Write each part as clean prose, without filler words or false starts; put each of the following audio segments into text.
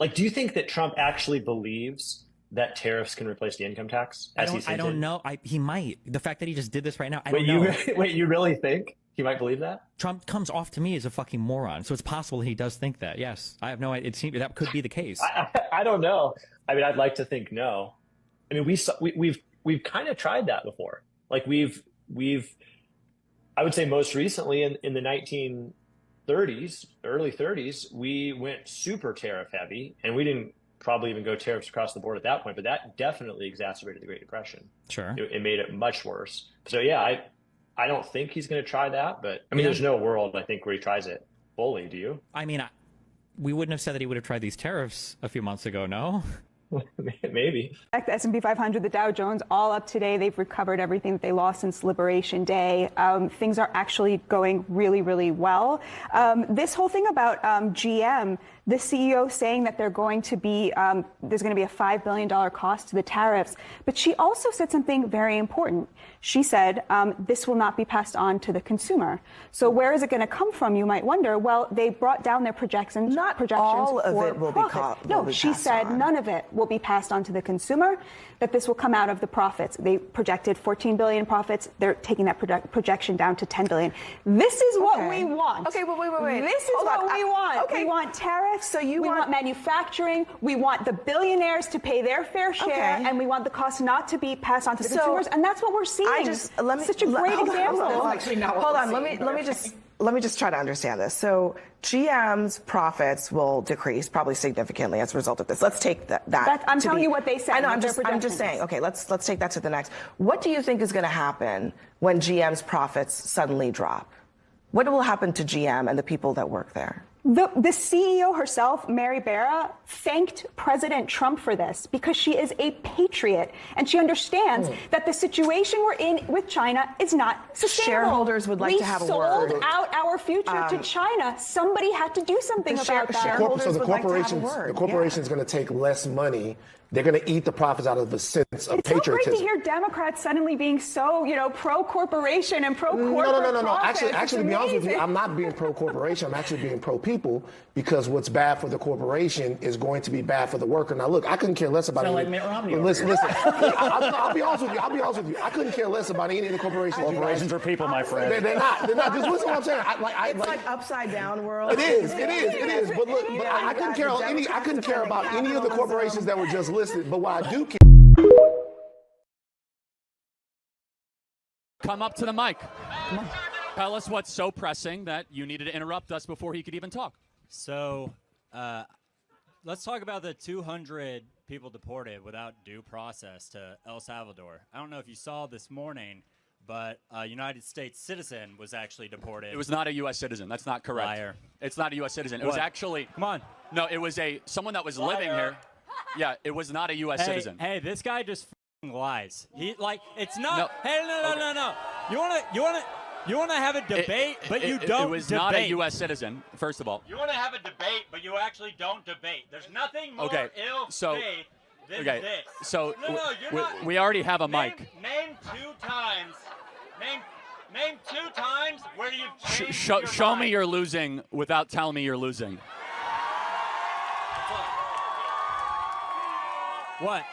Like, do you think that Trump actually believes that tariffs can replace the income tax? I don't know. He might. The fact that he just did this right now, I don't know. know. Wait, you really think he might believe that? Trump comes off to me as a fucking moron, so it's possible he does think that. Yes, I have no idea. It seems that could be the case. I don't know. I mean, I'd like to think no. I mean, we've kind of tried that before. Like we've I would say most recently in the 1930s, early 30s, we went super tariff heavy, and we didn't probably even go tariffs across the board at that point, but that definitely exacerbated the Great Depression. Sure. It made it much worse. So yeah, I don't think he's going to try that, but I mean, there's no world, I think, where he tries it fully. Do you? I mean, we wouldn't have said that he would have tried these tariffs a few months ago, no? Maybe. The S&P 500, the Dow Jones, all up today. They've recovered everything that they lost since Liberation Day. Things are actually going really, really well. This whole thing about GM, the CEO saying that they're going to be there's going to be a $5 billion cost to the tariffs. But she also said something very important. She said this will not be passed on to the consumer. So where is it going to come from, you might wonder? Well, they brought down their projections. Not projections all of it will profit. No, she said none of it will be passed on to the consumer, that this will come out of the profits. They projected 14 billion profits. They're taking that projection down to 10 billion. This is what we want. Okay, but wait. This is what we want. Okay. We want tariffs. So we want manufacturing. We want the billionaires to pay their fair share, and we want the cost not to be passed on to the consumers. And that's what we're seeing. Such a great example. Hold on. Let me just try to understand this. So GM's profits will decrease probably significantly as a result of this. Let's take that. I'm telling you what they said. I know. I'm just saying. Okay, let's take that to the next. What do you think is going to happen when GM's profits suddenly drop? What will happen to GM and the people that work there? The CEO herself, Mary Barra, thanked President Trump for this because she is a patriot and she understands that the situation we're in with China is not sustainable. Shareholders would like to have a word. We sold out our future to China. Somebody had to do something about that. So the corporation is going to take less money. They're going to eat the profits out of the sense of patriotism. It's so great to hear Democrats suddenly being so, pro-corporation and pro-corporate. No. Actually, to be honest with you, I'm not being pro-corporation. I'm actually being pro-people because what's bad for the corporation is going to be bad for the worker. Now, look, I couldn't care less about like Mitt Romney. Listen. I'll be honest with you. I couldn't care less about any of the corporations. Corporations are people, my friend. They're not. Just listen to what I'm saying. It's like upside down world. It is. But look, I couldn't care about any of the corporations that were just listed. But what I do care. Come up to the mic. Tell us what's so pressing that you needed to interrupt us before he could even talk. So, let's talk about the 200 people deported without due process to El Salvador. I don't know if you saw this morning, but a United States citizen was actually deported. It was not a U.S. citizen. That's not correct. Liar. It's not a U.S. citizen. It What? was actually... Come on. No, it was someone that was living here. Yeah, it was not a U.S. citizen. Hey, this guy just lies. It's not. No. Hey, no. You wanna have a debate, but you don't. It was debate. not a U.S. citizen. First of all. You wanna have a debate, but you actually don't debate. There's nothing more ill-faith than this. So you're not. we already have a mic. Name two times. Name 2 times where you've changed Show me you're losing without telling me you're losing. What?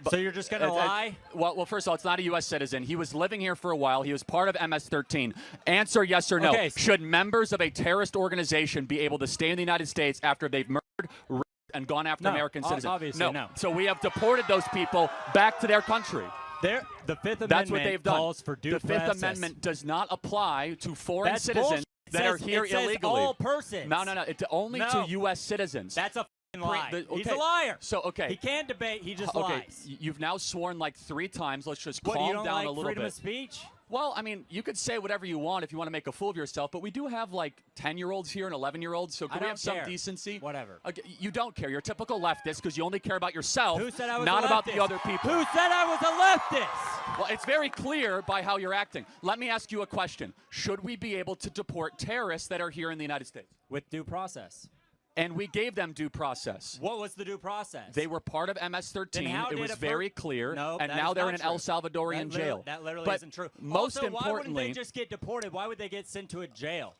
So you're just going to lie? Well, first of all, it's not a U.S. citizen. He was living here for a while. He was part of MS-13. Answer yes or no. Okay. Should members of a terrorist organization be able to stay in the United States after they've murdered, raped, and gone after American citizens? Obviously, no. So we have deported those people back to their country. The Fifth Amendment That's what they've done. calls for due The Fifth process. Amendment does not apply to foreign That's citizens that are here it says illegally. all persons. No. It's only to U.S. citizens. That's a lie. He's Okay. a liar. So, okay. He can't debate. He just Okay, lies. you've now sworn like 3 times. Let's just What, calm you don't down like a little freedom bit. of speech? Well, I mean, you could say whatever you want if you want to make a fool of yourself, but we do have like 10-year-olds here and 11-year-olds, so I can we don't have some care. decency? Whatever. Okay, you don't care. You're a typical leftist because you only care about yourself, Who said I was not a about leftist? the other people. Who said I was a leftist? Well, it's very clear by how you're acting. Let me ask you a question. Should we be able to deport terrorists that are here in the United States? With due process. And we gave them due process. What was the due process? They were part of MS-13. It was very clear. No, and that now is they're not in an true. El Salvadorian jail. That literally but isn't true. Most also, importantly, why wouldn't they just get deported? Why would they get sent to a jail?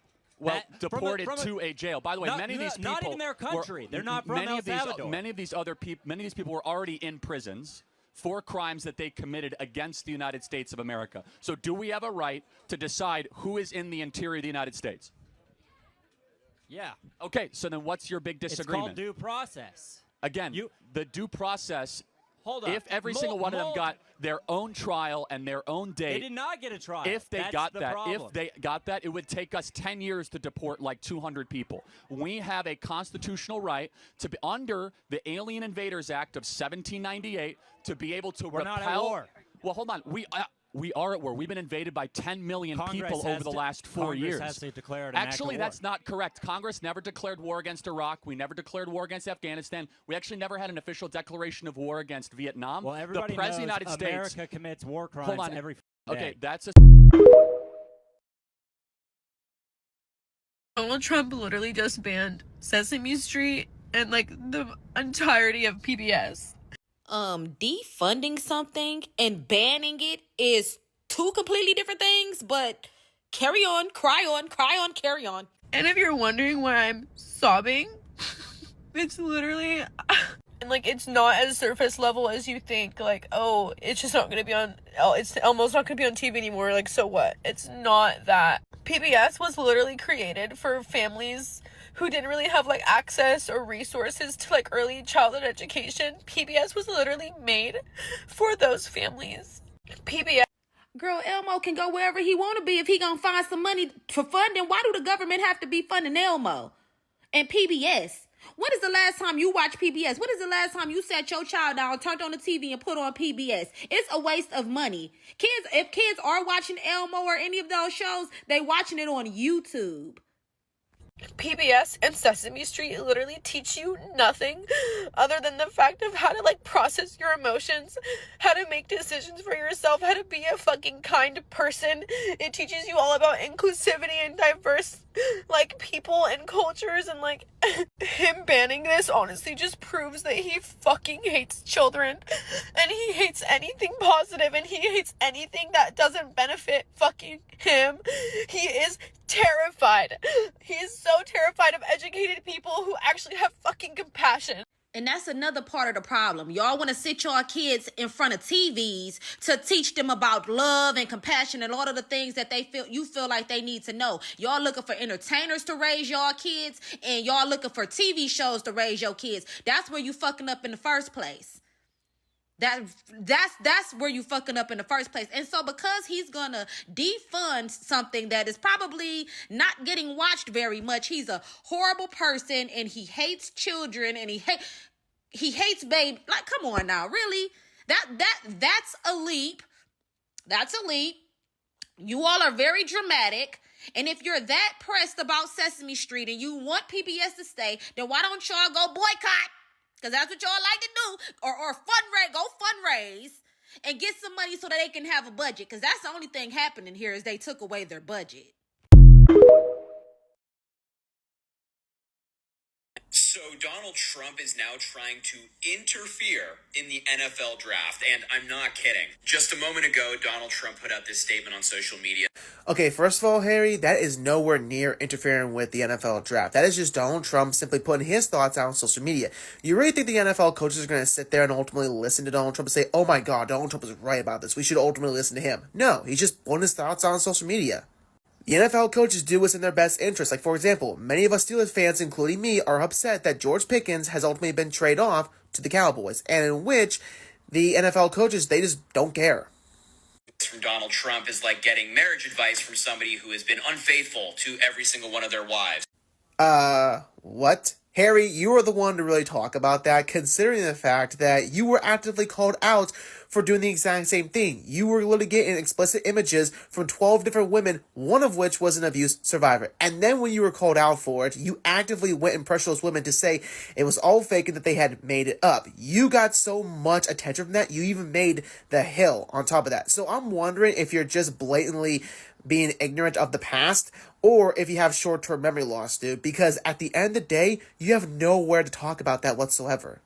deported to a jail. By the way, many of these people not even their country. They're not from El Salvador. Many of these people were already in prisons for crimes that they committed against the United States of America. So do we have a right to decide who is in the interior of the United States? Yeah. Okay, so then what's your big disagreement? It's called due process. Again, the due process, Hold on. if every single one of them got their own trial and their own date. They did not get a trial. If they got that, problem. if they got that, it would take us 10 years to deport like 200 people. We have a constitutional right to be under the Alien Invaders Act of 1798 to be able to We're repel. not at war. Well, hold on. We are at war. We've been invaded by 10 million people over the last 4 years. Congress has to declare an Actually, act of that's war. not correct. Congress never declared war against Iraq. We never declared war against Afghanistan. We actually never had an official declaration of war against Vietnam. Well, everybody the President knows of the United America States commits war crimes Hold on. every day. Okay, that's a Donald Trump literally just banned Sesame Street and like the entirety of PBS. Defunding something and banning it is two completely different things, but carry on, cry on, carry on. And if you're wondering why I'm sobbing, it's literally, and like it's not as surface level as you think. Like, oh, it's just not gonna be on. It's almost not gonna be on TV anymore. Like, so what? It's not that. PBS was literally created for families who didn't really have like access or resources to like early childhood education. PBS was literally made for those families. PBS. Girl, Elmo can go wherever he want to be if he gonna find some money for funding. Why do the government have to be funding Elmo and PBS? When is the last time you watched PBS? When is the last time you sat your child down, turned on the TV, and put on PBS? It's a waste of money. If kids are watching Elmo or any of those shows, they watching it on YouTube. PBS and Sesame Street literally teach you nothing other than the fact of how to like process your emotions, how to make decisions for yourself, how to be a fucking kind person. It teaches you all about inclusivity and diverse like people and cultures, and like him banning this honestly just proves that he fucking hates children and he hates anything positive and he hates anything that doesn't benefit fucking him. He is terrified. He is so terrified of educated people who actually have fucking compassion. And that's another part of the problem. Y'all want to sit your kids in front of TVs to teach them about love and compassion and all of the things that you feel like they need to know. Y'all looking for entertainers to raise y'all kids, and y'all looking for TV shows to raise your kids. That's where you fucking up in the first place. That's where you fucking up in the first place. And so because he's gonna defund something that is probably not getting watched very much, he's a horrible person and he hates children and he hates baby. Like, come on now, really? That's a leap. That's a leap. You all are very dramatic. And if you're that pressed about Sesame Street and you want PBS to stay, then why don't y'all go boycott? Because that's what y'all like to do. Or fundraise and get some money so that they can have a budget. Because that's the only thing happening here is they took away their budget. So Donald Trump is now trying to interfere in the NFL draft, and I'm not kidding. Just a moment ago, Donald Trump put out this statement on social media. Okay, first of all, Harry, that is nowhere near interfering with the NFL draft. That is just Donald Trump simply putting his thoughts out on social media. You really think the NFL coaches are going to sit there and ultimately listen to Donald Trump and say, oh my God, Donald Trump is right about this. We should ultimately listen to him. No, he's just putting his thoughts out on social media. The NFL coaches do what's in their best interest. Like, for example, many of us Steelers fans, including me, are upset that George Pickens has ultimately been traded off to the Cowboys, and in which the NFL coaches, they just don't care. From Donald Trump is like getting marriage advice from somebody who has been unfaithful to every single one of their wives. What? Harry, you are the one to really talk about that, considering the fact that you were actively called out for doing the exact same thing. You were literally getting explicit images from 12 different women, one of which was an abuse survivor. And then when you were called out for it, you actively went and pressured those women to say it was all fake and that they had made it up. You got so much attention from that, you even made the Hill on top of that. So I'm wondering if you're just blatantly being ignorant of the past, or if you have short-term memory loss, dude, because at the end of the day, you have nowhere to talk about that whatsoever.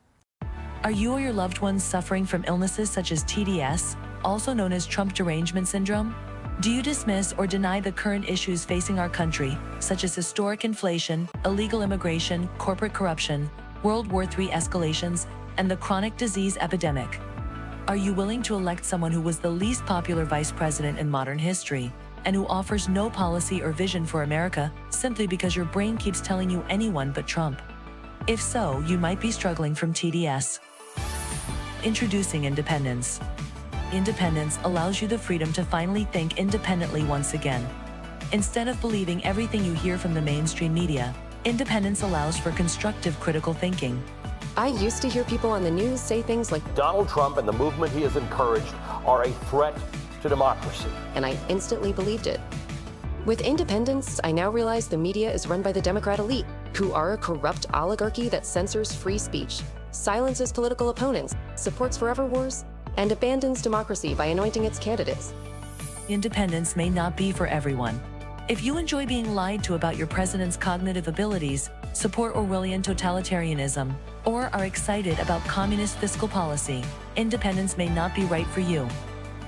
Are you or your loved ones suffering from illnesses such as TDS, also known as Trump derangement syndrome? Do you dismiss or deny the current issues facing our country, such as historic inflation, illegal immigration, corporate corruption, World War III escalations, and the chronic disease epidemic? Are you willing to elect someone who was the least popular vice president in modern history, and who offers no policy or vision for America simply because your brain keeps telling you anyone but Trump? If so, you might be struggling from TDS. Introducing independence. Independence allows you the freedom to finally think independently once again. Instead of believing everything you hear from the mainstream media, independence allows for constructive critical thinking. I used to hear people on the news say things like, Donald Trump and the movement he has encouraged are a threat to democracy. And I instantly believed it. With independence, I now realize the media is run by the Democrat elite, who are a corrupt oligarchy that censors free speech, silences political opponents, supports forever wars, and abandons democracy by anointing its candidates. Independence may not be for everyone. If you enjoy being lied to about your president's cognitive abilities, support Orwellian totalitarianism, or are excited about communist fiscal policy, independence may not be right for you.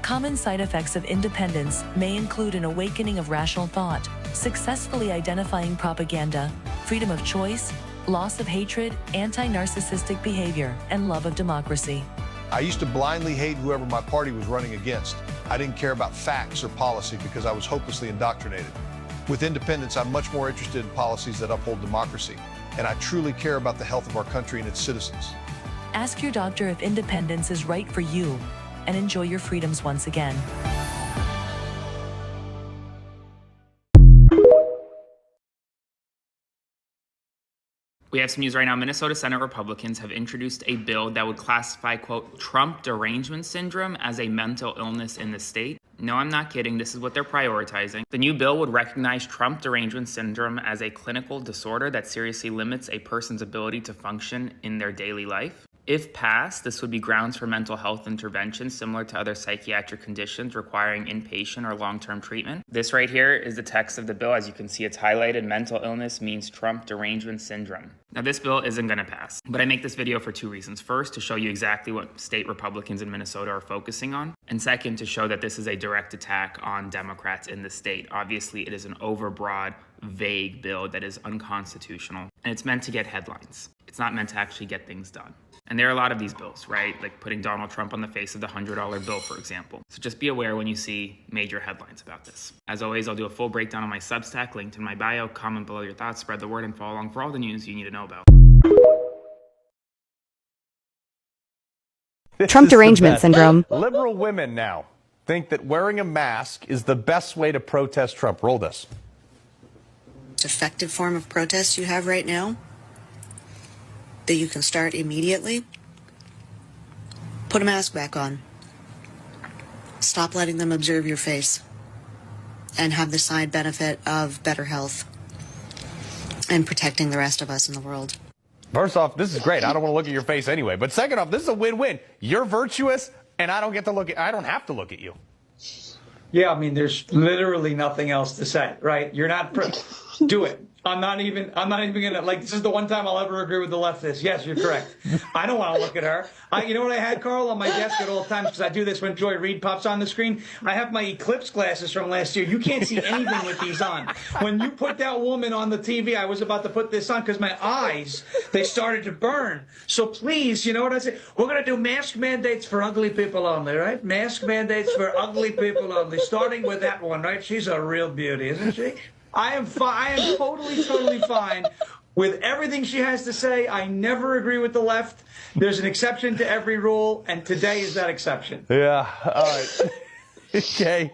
Common side effects of independence may include an awakening of rational thought, successfully identifying propaganda, freedom of choice, loss of hatred, anti-narcissistic behavior, and love of democracy. I used to blindly hate whoever my party was running against. I didn't care about facts or policy because I was hopelessly indoctrinated. With independence, I'm much more interested in policies that uphold democracy, and I truly care about the health of our country and its citizens. Ask your doctor if independence is right for you, and enjoy your freedoms once again. We have some news right now. Minnesota Senate Republicans have introduced a bill that would classify, quote, Trump derangement syndrome as a mental illness in the state. No, I'm not kidding. This is what they're prioritizing. The new bill would recognize Trump derangement syndrome as a clinical disorder that seriously limits a person's ability to function in their daily life. If passed, this would be grounds for mental health intervention similar to other psychiatric conditions requiring inpatient or long-term treatment. This right here is the text of the bill. As you can see, it's highlighted. Mental illness means Trump derangement syndrome. Now, this bill isn't going to pass, but I make this video for two reasons. First, to show you exactly what state Republicans in Minnesota are focusing on. And second, to show that this is a direct attack on Democrats in the state. Obviously, it is an overbroad, vague bill that is unconstitutional, and it's meant to get headlines. It's not meant to actually get things done. And there are a lot of these bills, right? Like putting Donald Trump on the face of the $100 bill, for example. So just be aware when you see major headlines about this. As always, I'll do a full breakdown on my Substack, linked in my bio. Comment below your thoughts, spread the word, and follow along for all the news you need to know about. Trump derangement syndrome. Liberal women now think that wearing a mask is the best way to protest Trump. Roll this. Most effective form of protest you have right now that you can start immediately. Put a mask back on. Stop letting them observe your face and have the side benefit of better health and protecting the rest of us in the world. First off, this is great. I don't want to look at your face anyway. But second off, this is a win-win. You're virtuous, and I don't have to look at you. Yeah, I mean, there's literally nothing else to say, right? You're not. Do it. I'm not even gonna, like, this is the one time I'll ever agree with the leftist. Yes, you're correct. I don't want to look at her. You know what I had, Carl, on my desk at all times, because I do this when Joy Reid pops on the screen? I have my Eclipse glasses from last year. You can't see anything with these on. When you put that woman on the TV, I was about to put this on because my eyes, they started to burn. So please, you know what I say? We're going to do mask mandates for ugly people only, right? Mask mandates for ugly people only, starting with that one, right? She's a real beauty, isn't she? I am totally fine with everything she has to say. I never agree with the left. There's an exception to every rule, and today is that exception. Yeah, all right. Okay.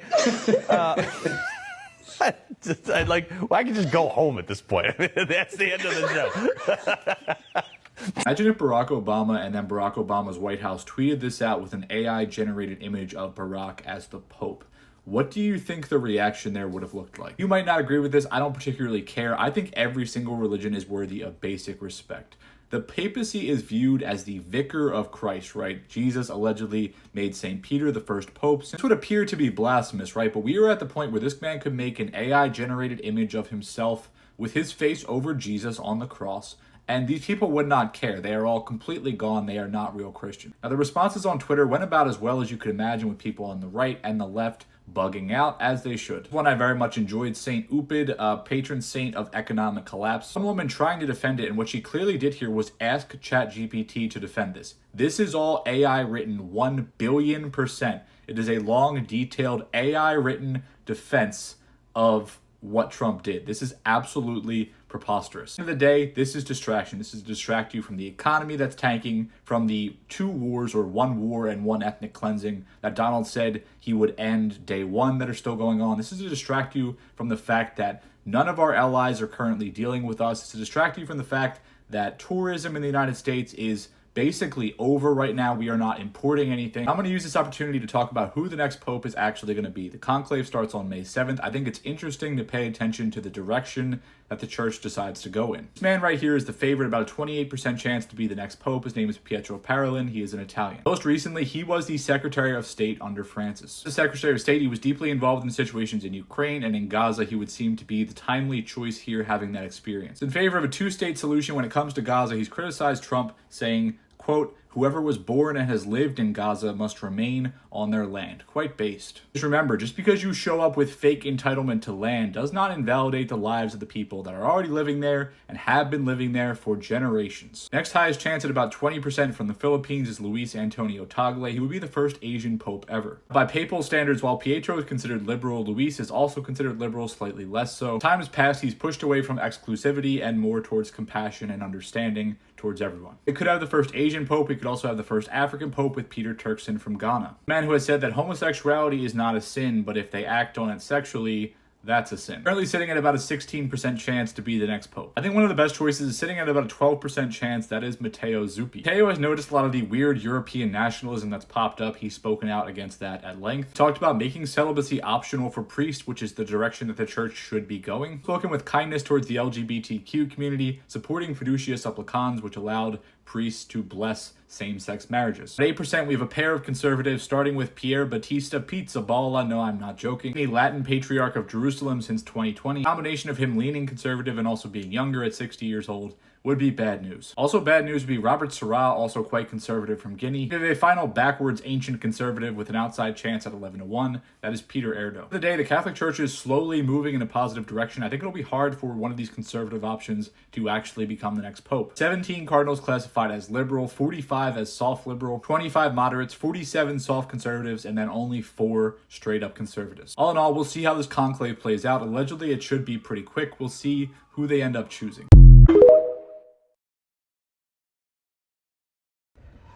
I can just go home at this point. That's the end of the show. Imagine if Barack Obama and then Barack Obama's White House tweeted this out with an AI-generated image of Barack as the Pope. What do you think the reaction there would have looked like? You might not agree with this. I don't particularly care. I think every single religion is worthy of basic respect. The papacy is viewed as the vicar of Christ, right? Jesus allegedly made St. Peter the first pope. This would appear to be blasphemous, right? But we are at the point where this man could make an AI-generated image of himself with his face over Jesus on the cross, and these people would not care. They are all completely gone. They are not real Christian. Now, the responses on Twitter went about as well as you could imagine, with people on the right and the left bugging out, as they should. One I very much enjoyed, Saint Upid, patron saint of economic collapse. One woman trying to defend it, and what she clearly did here was ask ChatGPT to defend this. This is all AI written 1 billion%. It is a long, detailed AI written defense of what Trump did. This is absolutely preposterous. At the end of the day, this is distraction. This is to distract you from the economy that's tanking, from the 2 wars, or 1 war and 1 ethnic cleansing that Donald said he would end day 1 that are still going on. This is to distract you from the fact that none of our allies are currently dealing with us. It's to distract you from the fact that tourism in the United States is basically over right now. We are not importing anything. I'm going to use this opportunity to talk about who the next pope is actually going to be. The conclave starts on May 7th. I think it's interesting to pay attention to the direction that the church decides to go in. This man right here is the favorite, about a 28% chance to be the next pope. His name is Pietro Parolin. He is an Italian. Most recently, he was the Secretary of State under Francis. As Secretary of State, he was deeply involved in situations in Ukraine and in Gaza. He would seem to be the timely choice here, having that experience. In favor of a 2-state solution when it comes to Gaza, he's criticized Trump, saying, quote, "Whoever was born and has lived in Gaza must remain on their land." Quite based. Just remember, just because you show up with fake entitlement to land does not invalidate the lives of the people that are already living there and have been living there for generations. Next highest chance at about 20% from the Philippines is Luis Antonio Tagle. He would be the first Asian pope ever. By papal standards, while Pietro is considered liberal, Luis is also considered liberal, slightly less so. Time has passed, he's pushed away from exclusivity and more towards compassion and understanding towards everyone. It could have the first Asian pope. It could also have the first African pope with Peter Turkson from Ghana. A man who has said that homosexuality is not a sin, but if they act on it sexually, that's a sin. Currently sitting at about a 16% chance to be the next pope. I think one of the best choices is sitting at about a 12% chance. That is Matteo Zuppi. Matteo has noticed a lot of the weird European nationalism that's popped up. He's spoken out against that at length. He talked about making celibacy optional for priests, which is the direction that the church should be going. Spoken with kindness towards the LGBTQ community, supporting fiducia supplicans, which allowed priests to bless same-sex marriages. At 8%, we have a pair of conservatives, starting with Pier Battista Pizzaballa. No, I'm not joking. A Latin patriarch of Jerusalem since 2020. A combination of him leaning conservative and also being younger at 60 years old would be bad news. Also bad news would be Robert Sarah, also quite conservative from Guinea. We have a final backwards ancient conservative with an outside chance at 11-1. That is Peter Erdo. At the day, the Catholic Church is slowly moving in a positive direction. I think it'll be hard for one of these conservative options to actually become the next pope. 17 cardinals classified as liberal, 45 as soft liberal, 25 moderates, 47 soft conservatives, and then only 4 straight up conservatives. All in all, we'll see how this conclave plays out. Allegedly, it should be pretty quick. We'll see who they end up choosing.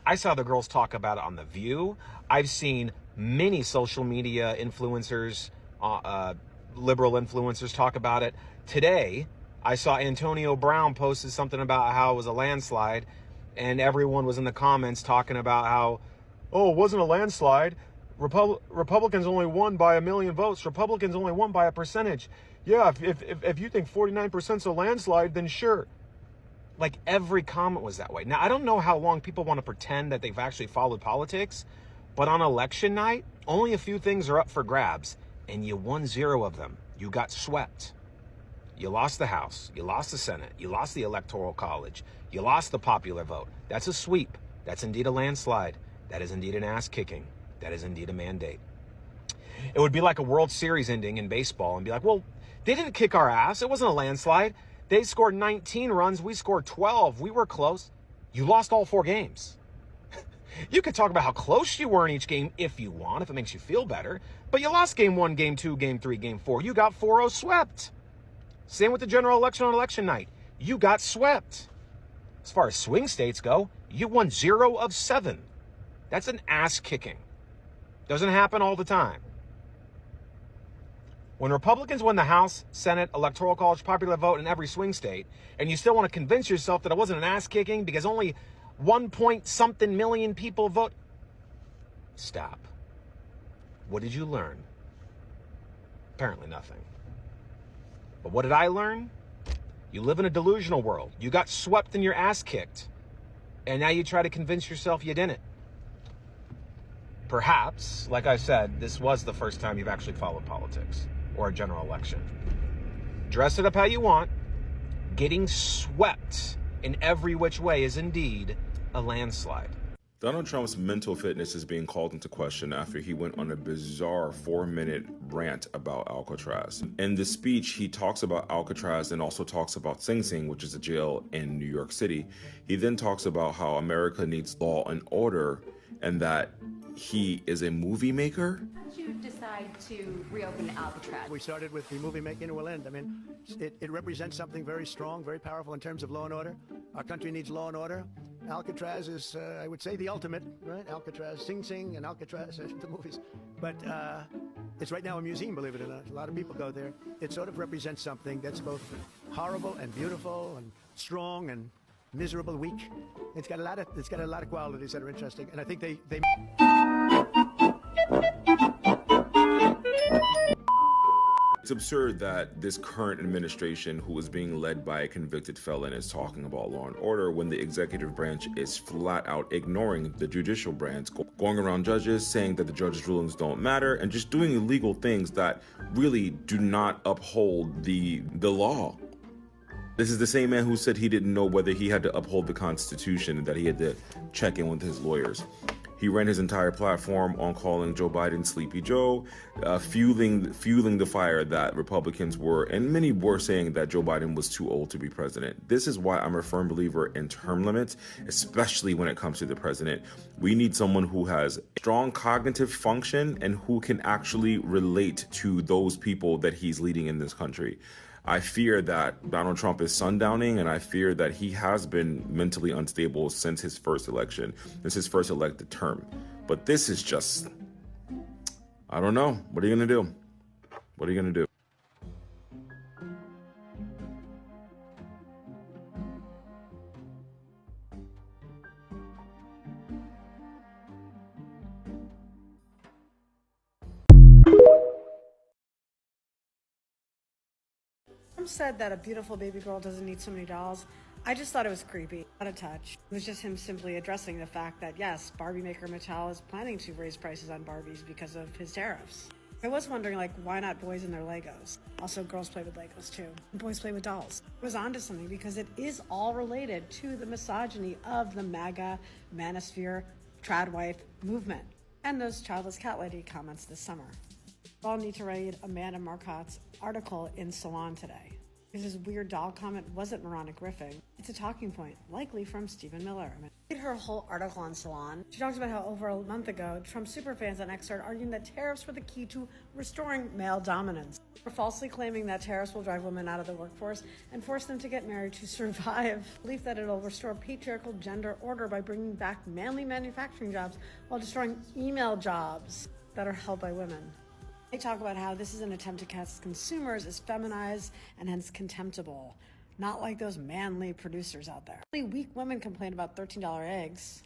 I saw the girls talk about it on The View. I've seen many social media influencers, liberal influencers talk about it. Today, I saw Antonio Brown posted something about how it was a landslide, and everyone was in the comments talking about how, oh, it wasn't a landslide. Republicans only won by 1 million votes. Republicans only won by a percentage. Yeah, if you think 49%'s a landslide, then sure. Like, every comment was that way. Now, I don't know how long people want to pretend that they've actually followed politics, but on election night, only a few things are up for grabs, and you won 0 of them. You got swept. You lost the House. You lost the Senate. You lost the Electoral College. You lost the popular vote. That's a sweep. That's indeed a landslide. That is indeed an ass-kicking. That is indeed a mandate. It would be like a World Series ending in baseball and be like, well, they didn't kick our ass. It wasn't a landslide. They scored 19 runs. We scored 12. We were close. You lost all 4 games. You could talk about how close you were in each game if you want, if it makes you feel better. But you lost game 1, game 2, game 3, game 4. You got 4-0 swept. Same with the general election on election night. You got swept. As far as swing states go, you won 0 of 7. That's an ass kicking. Doesn't happen all the time. When Republicans win the House, Senate, Electoral College, popular vote in every swing state, and you still want to convince yourself that it wasn't an ass-kicking because only 1-point-something million people vote, stop. What did you learn? Apparently nothing. But what did I learn? You live in a delusional world. You got swept and your ass kicked, and now you try to convince yourself you didn't. Perhaps, like I said, this was the first time you've actually followed politics or a general election. Dress it up how you want. Getting swept in every which way is indeed a landslide. Donald Trump's mental fitness is being called into question after he went on a bizarre 4-minute rant about Alcatraz. In the speech, he talks about Alcatraz and also talks about Sing Sing, which is a jail in New York City. He then talks about how America needs law and order and that he is a movie maker. How did you decide to reopen Alcatraz? We started with the movie making will end. I mean, it represents something very strong, very powerful in terms of law and order. Our country needs law and order. Alcatraz is, I would say, the ultimate, right? Alcatraz, Sing Sing and Alcatraz, the movies. But it's right now a museum, believe it or not. A lot of people go there. It sort of represents something that's both horrible and beautiful and strong and miserable, weak. It's got a lot of qualities that are interesting, and I think they It's absurd that this current administration, who is being led by a convicted felon, is talking about law and order when the executive branch is flat out ignoring the judicial branch, going around judges, saying that the judges' rulings don't matter, and just doing illegal things that really do not uphold the law. This is the same man who said he didn't know whether he had to uphold the Constitution and that he had to check in with his lawyers. He ran his entire platform on calling Joe Biden Sleepy Joe, fueling the fire that Republicans were, and many were saying that Joe Biden was too old to be president. This is why I'm a firm believer in term limits, especially when it comes to the president. We need someone who has strong cognitive function and who can actually relate to those people that he's leading in this country. I fear that Donald Trump is sundowning, and I fear that he has been mentally unstable since his first election, since his first elected term. But this is just, I don't know. What are you going to do? What are you going to do? Trump said that a beautiful baby girl doesn't need so many dolls. I just thought it was creepy, out of touch. It was just him simply addressing the fact that, yes, Barbie maker Mattel is planning to raise prices on Barbies because of his tariffs. I was wondering, like, why not boys and their Legos? Also, girls play with Legos, too. And boys play with dolls. I was onto something because it is all related to the misogyny of the MAGA, manosphere, trad wife movement, and those childless cat lady comments this summer. We all need to read Amanda Marcotte's article in Salon today. Because his weird doll comment wasn't moronic riffing. It's a talking point, likely from Stephen Miller. Read her whole article on Salon. She talks about how over a month ago, Trump superfans on X started arguing that tariffs were the key to restoring male dominance. We're falsely claiming that tariffs will drive women out of the workforce and force them to get married to survive. Belief that it'll restore patriarchal gender order by bringing back manly manufacturing jobs while destroying email jobs that are held by women. They talk about how this is an attempt to cast consumers as feminized and hence contemptible, not like those manly producers out there. Only weak women complain about $13 eggs.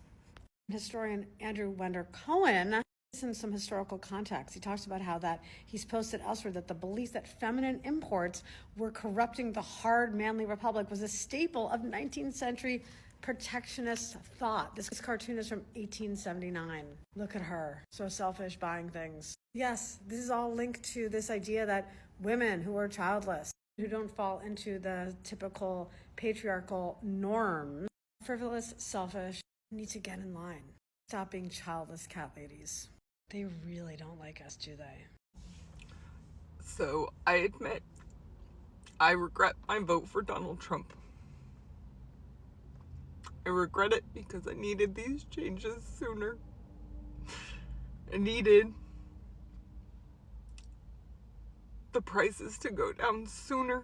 Historian Andrew Wender Cohen gives him some historical context. He talks about how that he's posted elsewhere that the belief that feminine imports were corrupting the hard manly republic was a staple of 19th century protectionist thought. This cartoon is from 1879. Look at her, so selfish, buying things. Yes, this is all linked to this idea that women who are childless, who don't fall into the typical patriarchal norms, frivolous, selfish, need to get in line. Stop being childless cat ladies. They really don't like us, do they? So I admit, I regret my vote for Donald Trump. I regret it because I needed these changes sooner. I needed the prices to go down sooner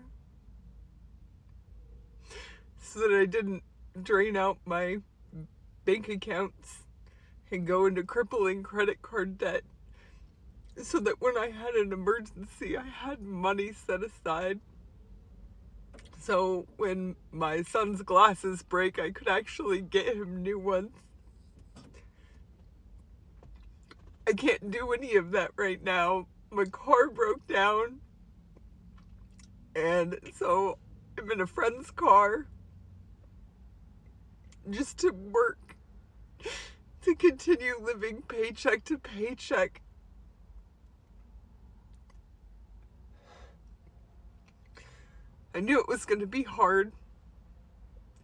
so that I didn't drain out my bank accounts and go into crippling credit card debt, so that when I had an emergency, I had money set aside. So when my son's glasses break, I could actually get him new ones. I can't do any of that right now. My car broke down, and so I'm in a friend's car just to work, to continue living paycheck to paycheck. I knew it was going to be hard,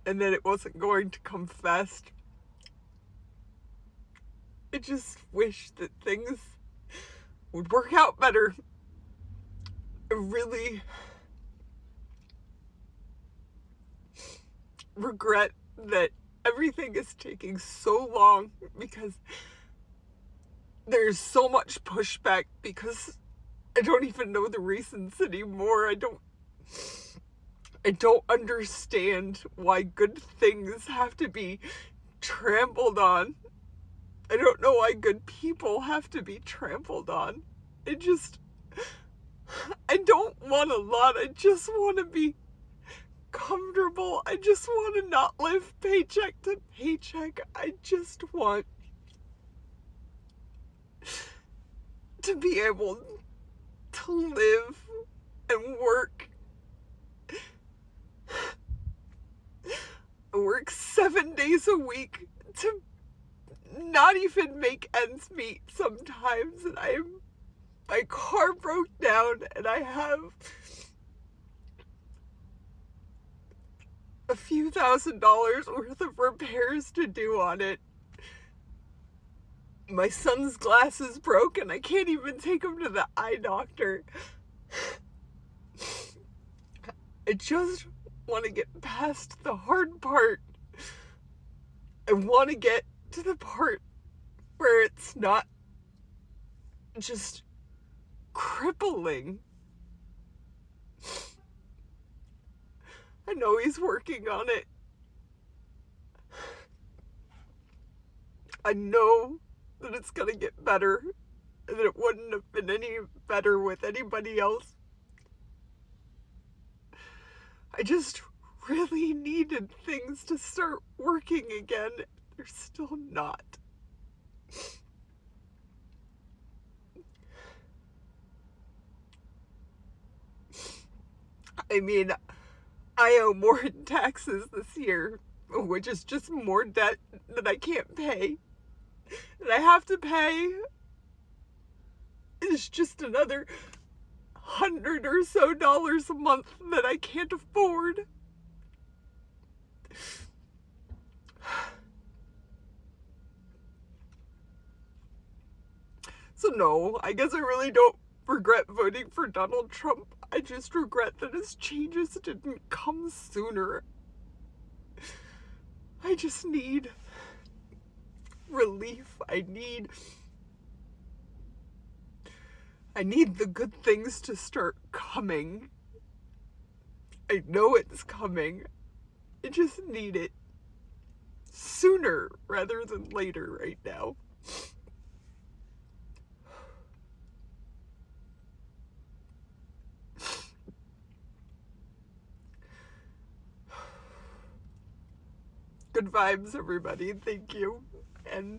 and that it wasn't going to come fast. I just wish that things would work out better. I really regret that everything is taking so long because there's so much pushback because I don't even know the reasons anymore. I don't understand why good things have to be trampled on. I don't know why good people have to be trampled on. I don't want a lot. I just want to be comfortable. I just want to not live paycheck to paycheck. I just want to be able to live and work. I work 7 days a week to not even make ends meet sometimes, and my car broke down and I have a few $1,000s worth of repairs to do on it. My son's glasses broke and I can't even take him to the eye doctor. I just want to get past the hard part. I want to get to the part where it's not just crippling. I know he's working on it. I know that it's gonna get better and that it wouldn't have been any better with anybody else. I just really needed things to start working again. They're still not. I mean, I owe more in taxes this year, which is just more debt that I can't pay. And I have to pay. It's just another $100 or so a month that I can't afford. So no, I guess I really don't regret voting for Donald Trump. I just regret that his changes didn't come sooner. I just need relief. I need the good things to start coming. I know it's coming. I just need it sooner rather than later right now. Good vibes, everybody. Thank you. And